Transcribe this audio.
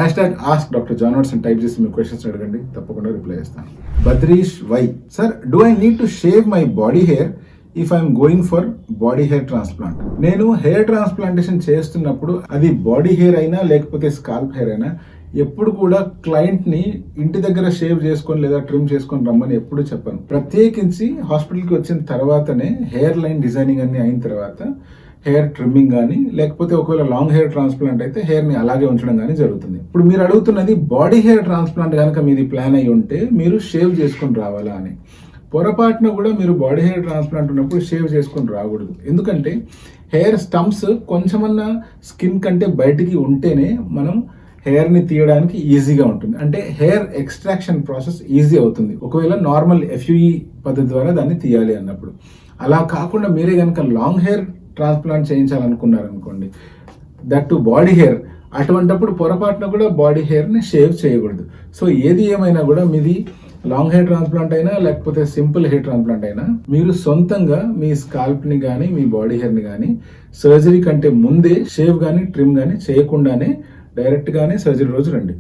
Ask doctor John Watson type చేసి మీ questions అడగండి, తప్పకుండా రిప్లై చేస్తాను. Badrish Y sir, do I need to shave my body hair if I'm going for body hair transplant? నేను hair transplantation చేస్తున్నప్పుడు అది body hair అయినా లేకపోతే స్కాల్ప్ హెయిర్ అయినా ఎప్పుడు కూడా క్లయింట్ని ఇంటి దగ్గర షేవ్ చేసుకొని లేదా ట్రిమ్ చేసుకొని రమ్మని ఎప్పుడు చెప్పను. ప్రత్యేకించి హాస్పిటల్కి వచ్చిన తర్వాతనే హెయిర్ లైన్ డిజైనింగ్ అన్ని అయిన తర్వాత హెయిర్ ట్రిమ్మింగ్ కానీ లేకపోతే ఒకవేళ లాంగ్ హెయిర్ ట్రాన్స్ప్లాంట్ అయితే హెయిర్ని అలాగే ఉంచడం కానీ జరుగుతుంది. ఇప్పుడు మీరు అడుగుతున్నది బాడీ హెయిర్ ట్రాన్స్ప్లాంట్ కనుక మీది ప్లాన్ అయ్యి ఉంటే మీరు షేవ్ చేసుకొని రావాలా అని. పొరపాటున కూడా మీరు బాడీ హెయిర్ ట్రాన్స్ప్లాంట్ ఉన్నప్పుడు షేవ్ చేసుకొని రాకూడదు. ఎందుకంటే హెయిర్ స్టంప్స్ కొంచెమన్నా స్కిన్ కంటే బయటికి ఉంటేనే మనం హెయిర్ని తీయడానికి ఈజీగా ఉంటుంది. అంటే హెయిర్ ఎక్స్ట్రాక్షన్ ప్రాసెస్ ఈజీ అవుతుంది ఒకవేళ నార్మల్ FUE పద్ధతి ద్వారా దాన్ని తీయాలి అన్నప్పుడు. అలా కాకుండా మీరే కనుక లాంగ్ హెయిర్ ట్రాన్స్ప్లాంట్ చేయించాలనుకున్నారనుకోండి, దట్ టు బాడీ హెయిర్, అటువంటప్పుడు పొరపాటున కూడా బాడీ హెయిర్ని షేవ్ చేయకూడదు. సో ఏది ఏమైనా కూడా మీది లాంగ్ హెయిర్ ట్రాన్స్ప్లాంట్ అయినా లేకపోతే సింపుల్ హెయిర్ ట్రాన్స్ప్లాంట్ అయినా మీరు సొంతంగా మీ స్కాల్ప్ని కానీ మీ బాడీ హెయిర్ని కానీ సర్జరీ కంటే ముందే షేవ్ కానీ ట్రిమ్ కానీ చేయకుండానే డైరెక్ట్గానే సర్జరీ రోజు రండి.